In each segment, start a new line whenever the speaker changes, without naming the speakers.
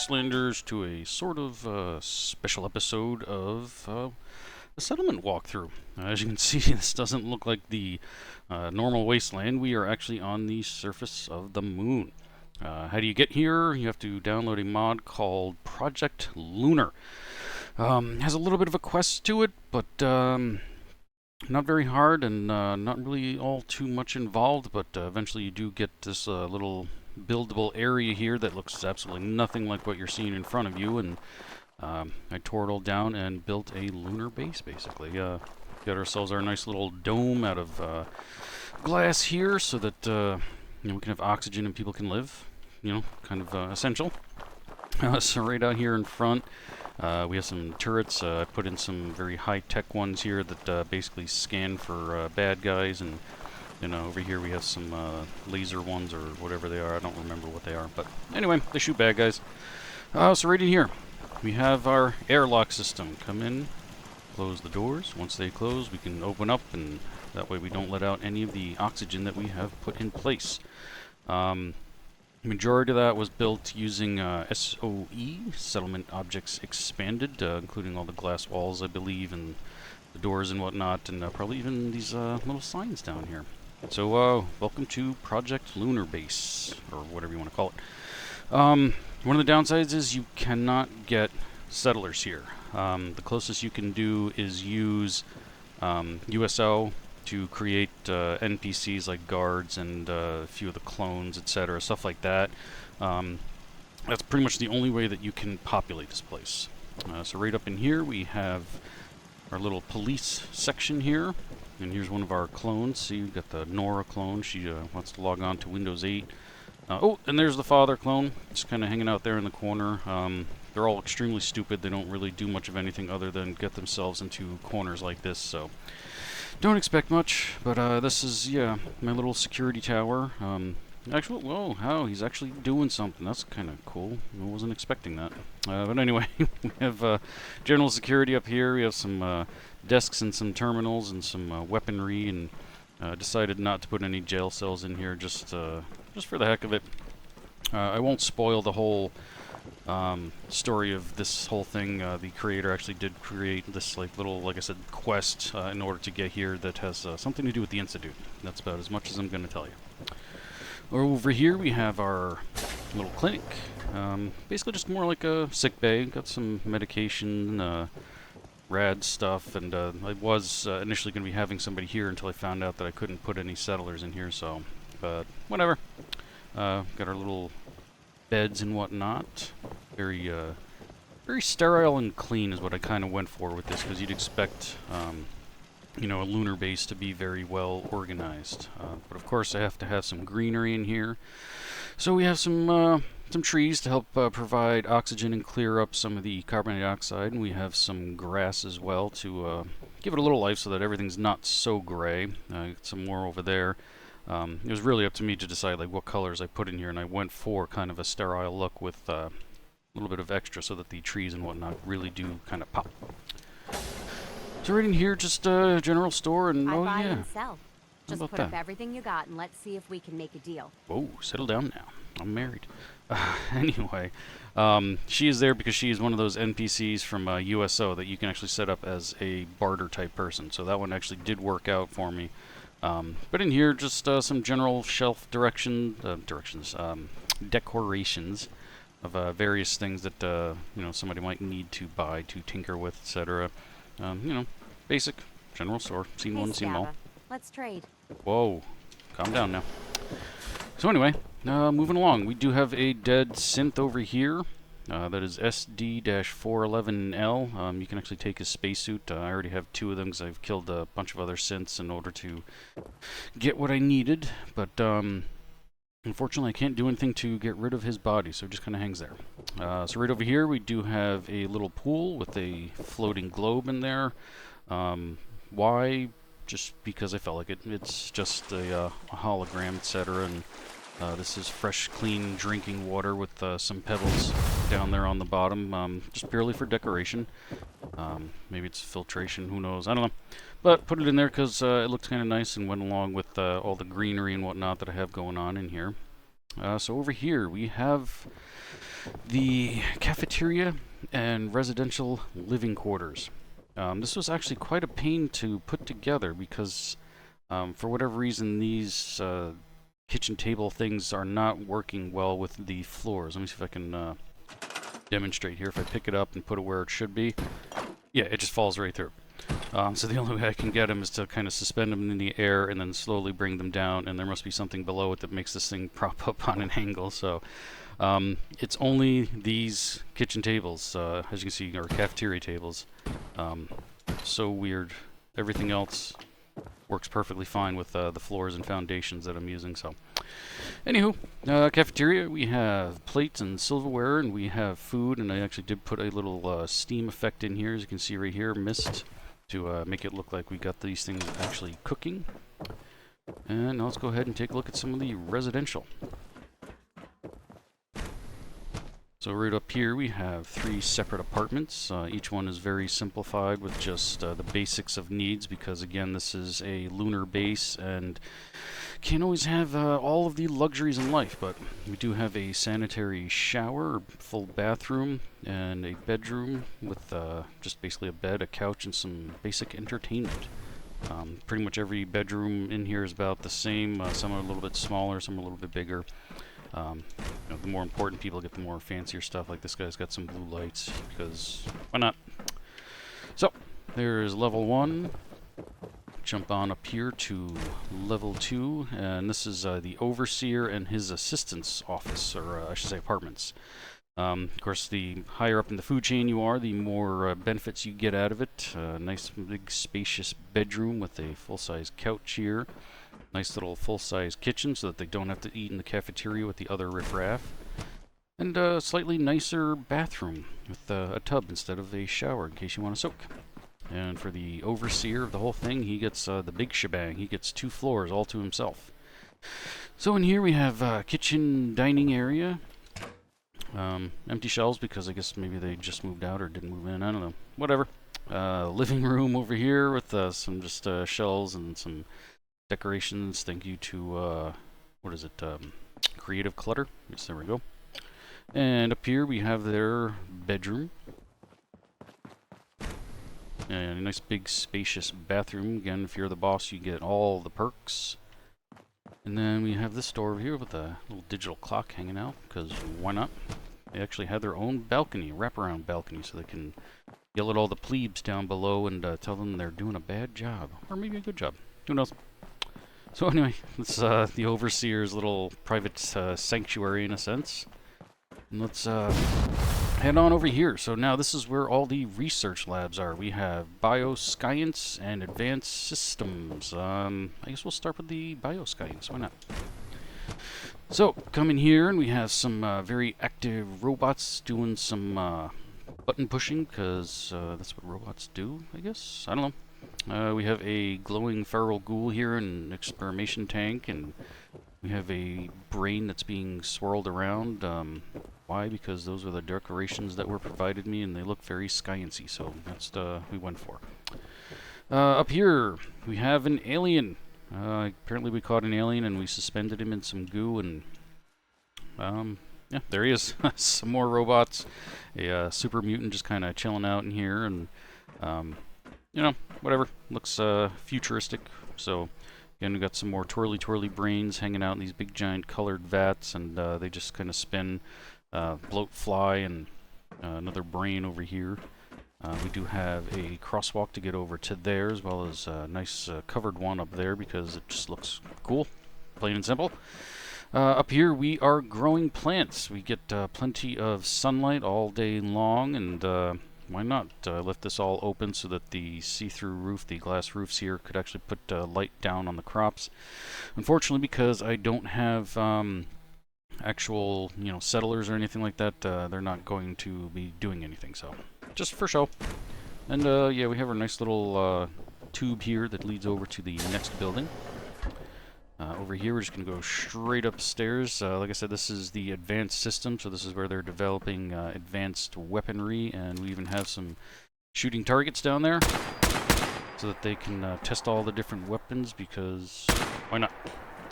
Slanders to a sort of special episode of the settlement walkthrough. As you can see, this doesn't look like the normal wasteland. We are actually on the surface of the moon. How do you get here? You have to download a mod called Project Lunar. Has a little bit of a quest to it, but not very hard and not really all too much involved, but eventually you do get this little buildable area here that looks absolutely nothing like what you're seeing in front of you, and I tore it all down and built a lunar base, basically. Got ourselves our nice little dome out of glass here so that we can have oxygen and people can live, kind of essential. So right out here in front, we have some turrets. I put in some very high-tech ones here that basically scan for bad guys, and over here we have some laser ones or whatever they are. I don't remember what they are, but anyway, they shoot bad guys. So right in here, we have our airlock system. Come in, close the doors. Once they close, we can open up, and that way we don't let out any of the oxygen that we have put in place. Majority of that was built using SOE, Settlement Objects Expanded, including all the glass walls, I believe, and the doors and whatnot, and probably even these little signs down here. So, welcome to Project Lunar Base, or whatever you want to call it. One of the downsides is you cannot get settlers here. The closest you can do is use USO to create NPCs like guards and a few of the clones, etc., stuff like that. That's pretty much the only way that you can populate this place. So right up in here we have our little police section here, and here's one of our clones. See, we've got the Nora clone. She wants to log on to Windows 8. Oh, and there's the father clone, just kind of hanging out there in the corner. They're all extremely stupid. They don't really do much of anything other than get themselves into corners like this, so don't expect much. But this is, my little security tower. Actually, whoa, how he's actually doing something. That's kind of cool. I wasn't expecting that. But anyway, we have general security up here. We have some desks and some terminals and some weaponry, and decided not to put any jail cells in here, just for the heck of it. I won't spoil the whole story of this whole thing. The creator actually did create this little, like I said, quest in order to get here that has something to do with the Institute. That's about as much as I'm going to tell you. Over here we have our little clinic. Basically just more like a sick bay. Got some medication, rad stuff, and I was initially going to be having somebody here until I found out that I couldn't put any settlers in here, so, but whatever. Got our little beds and whatnot. Very sterile and clean is what I kind of went for with this, because you'd expect, a lunar base to be very well organized. But of course I have to have some greenery in here. So we have some trees to help provide oxygen and clear up some of the carbon dioxide, and we have some grass as well to give it a little life so that everything's not so gray. Got some more over there. It was really up to me to decide what colors I put in here, and I went for kind of a sterile look with a little bit of extra so that the trees and whatnot really do kind of pop. So right in here, just a general store, and
I
oh
buy
yeah.
and sell. Just put up everything you got and let's see if we can make a deal.
Whoa, settle down now. I'm married. Anyway, she is there because she is one of those NPCs from USO that you can actually set up as a barter type person. So that one actually did work out for me. But in here, just some general shelf decorations of various things that somebody might need to buy to tinker with, etc. Basic general store. Seen one, seen them all.
Let's trade.
Whoa, calm down now. So anyway, moving along, we do have a dead synth over here. That is SD-411L. You can actually take his spacesuit. I already have 2 of them because I've killed a bunch of other synths in order to get what I needed. But unfortunately, I can't do anything to get rid of his body, so it just kind of hangs there. So right over here, we do have a little pool with a floating globe in there. Why? Just because I felt like it. It's just a hologram, etc. And this is fresh, clean drinking water with some pebbles down there on the bottom, just purely for decoration. Maybe it's filtration, who knows, I don't know. But put it in there because it looked kind of nice and went along with all the greenery and whatnot that I have going on in here. So over here we have the cafeteria and residential living quarters. This was actually quite a pain to put together because for whatever reason these kitchen table things are not working well with the floors. Let me see if I can demonstrate here. If I pick it up and put it where it should be, yeah, it just falls right through. So the only way I can get them is to kind of suspend them in the air and then slowly bring them down, and there must be something below it that makes this thing prop up on an angle. So it's only these kitchen tables, as you can see, or cafeteria tables. So weird. Everything else works perfectly fine with the floors and foundations that I'm using. So, anywho, cafeteria, we have plates and silverware, and we have food, and I actually did put a little steam effect in here, as you can see right here, mist, to make it look like we got these things actually cooking. And now let's go ahead and take a look at some of the residential. So right up here we have 3 separate apartments. Each one is very simplified with just the basics of needs, because again this is a lunar base and can't always have all of the luxuries in life, but we do have a sanitary shower, full bathroom, and a bedroom with just basically a bed, a couch, and some basic entertainment. Pretty much every bedroom in here is about the same. Some are a little bit smaller, some are a little bit bigger. You know, the more important people get the more fancier stuff, like this guy's got some blue lights, because why not? So, there's level 1. Jump on up here to level 2, and this is the overseer and his assistant's office, or I should say apartments. Of course, the higher up in the food chain you are, the more benefits you get out of it. Nice big spacious bedroom with a full-size couch here. Nice little full-size kitchen so that they don't have to eat in the cafeteria with the other riffraff. And a slightly nicer bathroom with a tub instead of a shower in case you want to soak. And for the overseer of the whole thing, he gets the big shebang. He gets 2 floors all to himself. So in here we have kitchen dining area. Empty shelves because I guess maybe they just moved out or didn't move in. I don't know. Whatever. Living room over here with some just shelves and some decorations. Thank you to, what is it, Creative Clutter. Yes, there we go. And up here we have their bedroom. And a nice big spacious bathroom. Again, if you're the boss, you get all the perks. And then we have this door over here with a little digital clock hanging out, because why not? They actually have their own balcony, wraparound balcony, so they can yell at all the plebes down below and tell them they're doing a bad job. Or maybe a good job. Who knows? So anyway, it's the overseer's little private sanctuary in a sense. And let's head on over here. So now this is where all the research labs are. We have bioscience and advanced systems. I guess we'll start with the bioscience. Why not? So come in here and we have some very active robots doing some button pushing, because that's what robots do, I guess. I don't know. We have a glowing feral ghoul here in an experimentation tank, and we have a brain that's being swirled around. Why? Because those are the decorations that were provided me, and they look very science-y, so that's what we went for. Up here, we have an alien. Apparently we caught an alien, and we suspended him in some goo, and yeah, there he is. Some more robots. A super mutant just kind of chilling out in here, and you know, whatever. Looks futuristic. So again, we got some more twirly brains hanging out in these big giant colored vats, and they just kind of spin. Bloat fly and another brain over here. We do have a crosswalk to get over to there, as well as a nice covered one up there because it just looks cool, plain and simple. Up here we are growing plants. We get plenty of sunlight all day long, and why not lift this all open so that the see-through roof, the glass roofs here, could actually put light down on the crops. Unfortunately, because I don't have actual, you know, settlers or anything like that, they're not going to be doing anything, so just for show. And yeah, we have our nice little tube here that leads over to the next building. Over here we're just going to go straight upstairs. Like I said, this is the advanced system, so this is where they're developing advanced weaponry, and we even have some shooting targets down there so that they can test all the different weapons, because why not?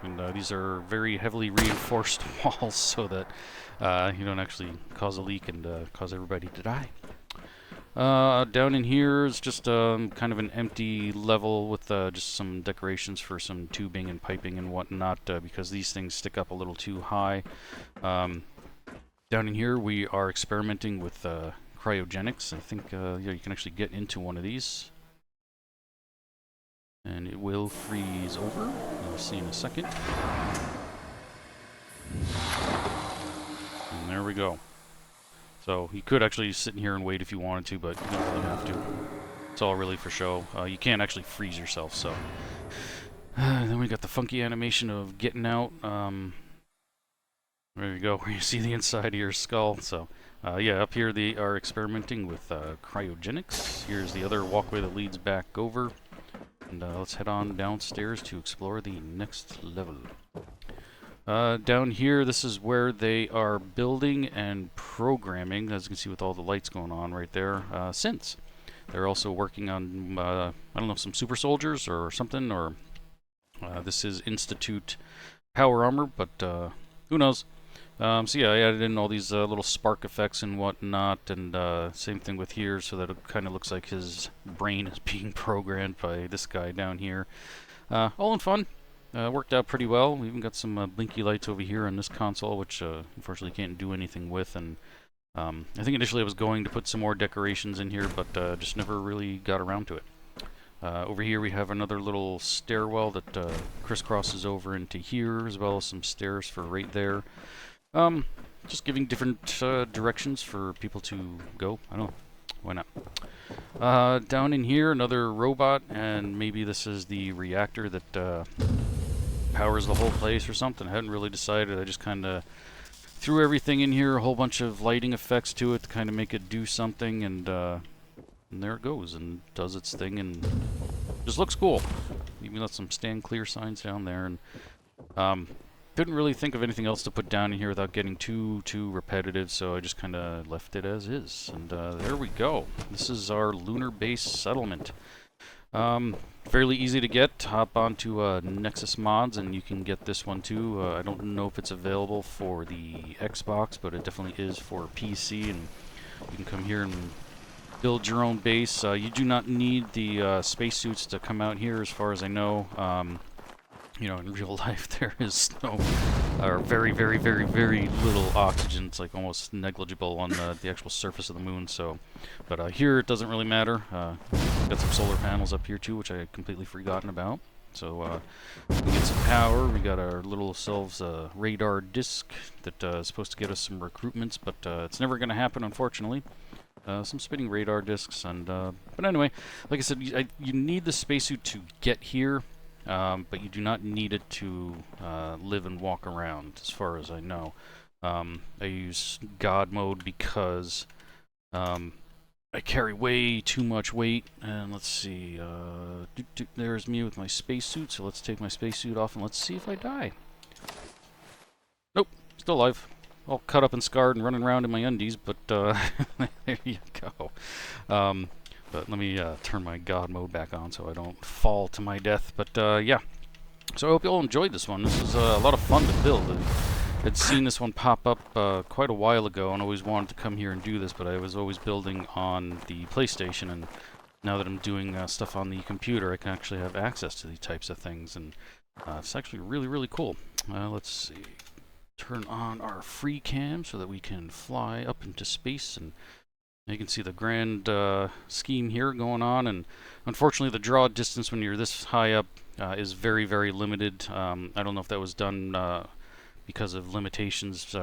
And these are very heavily reinforced walls so that you don't actually cause a leak and cause everybody to die. Down in here is just kind of an empty level with just some decorations for some tubing and piping and whatnot because these things stick up a little too high. Down in here we are experimenting with cryogenics. I think yeah, you can actually get into one of these. And it will freeze over. You'll see in a second. And there we go. So you could actually sit in here and wait if you wanted to, but you don't really have to. It's all really for show. You can't actually freeze yourself, so. Then we got the funky animation of getting out. There you go, where you see the inside of your skull. So, yeah, up here they are experimenting with cryogenics. Here's the other walkway that leads back over. And let's head on downstairs to explore the next level. Down here, this is where they are building and programming, as you can see with all the lights going on right there, synths. They're also working on, I don't know, some super soldiers or something, or this is Institute power armor, but who knows. So yeah, I added in all these little spark effects and whatnot, and same thing with here, so that it kind of looks like his brain is being programmed by this guy down here. All in fun. Worked out pretty well. We even got some blinky lights over here on this console, which unfortunately can't do anything with. And I think initially I was going to put some more decorations in here, but just never really got around to it. Over here we have another little stairwell that crisscrosses over into here, as well as some stairs for right there. Just giving different directions for people to go. I don't know. Why not? Down in here, another robot, and maybe this is the reactor that powers the whole place or something. I hadn't really decided. I just kind of threw everything in here, a whole bunch of lighting effects to it to kind of make it do something, and there it goes, and does its thing, and just looks cool. Even got some stand clear signs down there, and didn't really think of anything else to put down in here without getting too repetitive, so I just kind of left it as is. And there we go. This is our lunar base settlement. Fairly easy to get. Hop onto Nexus Mods and you can get this one too. I don't know if it's available for the Xbox, but it definitely is for PC, and you can come here and build your own base. You do not need the spacesuits to come out here, as far as I know. You know, in real life there is no, or very little oxygen. It's like almost negligible on the actual surface of the moon. So, but here it doesn't really matter. Got some solar panels up here too, which I had completely forgotten about. So we get some power. We got our little selves radar disc that is supposed to get us some recruitments, but it's never going to happen, unfortunately. Some spinning radar discs, and but anyway, like I said, you need the spacesuit to get here. But you do not need it to live and walk around, as far as I know. I use God mode because I carry way too much weight. And let's see, there's me with my spacesuit, so let's take my spacesuit off and let's see if I die. Nope, still alive. All cut up and scarred and running around in my undies, but there you go. But let me turn my God mode back on so I don't fall to my death. But yeah, so I hope you all enjoyed this one. This was a lot of fun to build. I had seen this one pop up quite a while ago and always wanted to come here and do this, but I was always building on the PlayStation, and now that I'm doing stuff on the computer, I can actually have access to these types of things, and it's actually really cool. Let's see. Turn on our free cam so that we can fly up into space, and you can see the grand scheme here going on. And unfortunately the draw distance when you're this high up is very limited. I don't know if that was done because of limitations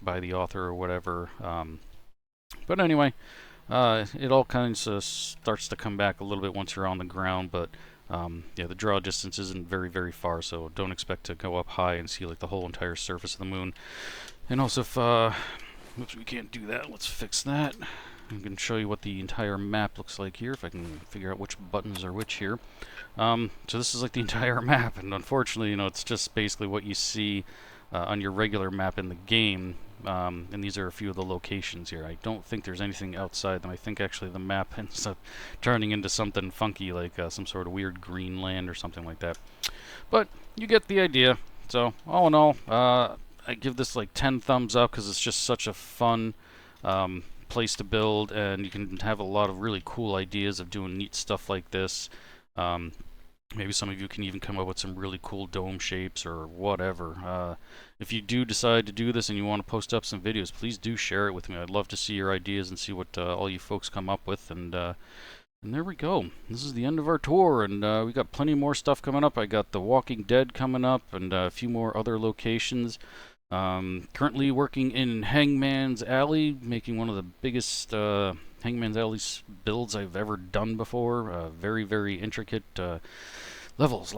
by the author or whatever. But anyway, it all kind of starts to come back a little bit once you're on the ground, but yeah, the draw distance isn't very far, so don't expect to go up high and see like the whole entire surface of the moon. And also, if oops, we can't do that, let's fix that. I'm going to show you what the entire map looks like here, if I can figure out which buttons are which here. So this is like the entire map, and unfortunately, you know, it's just basically what you see on your regular map in the game. And these are a few of the locations here. I don't think there's anything outside them. I think actually the map ends up turning into something funky, like some sort of weird green land or something like that. But you get the idea. So all in all, I give this like 10 thumbs up because it's just such a fun place to build, and you can have a lot of really cool ideas of doing neat stuff like this. Maybe some of you can even come up with some really cool dome shapes or whatever. If you do decide to do this and you want to post up some videos, please do share it with me. I'd love to see your ideas and see what all you folks come up with. And there we go. This is the end of our tour, and we got plenty more stuff coming up. I got The Walking Dead coming up, and a few more other locations. Currently working in Hangman's Alley, making one of the biggest Hangman's Alley builds I've ever done before. Very, very intricate levels, lots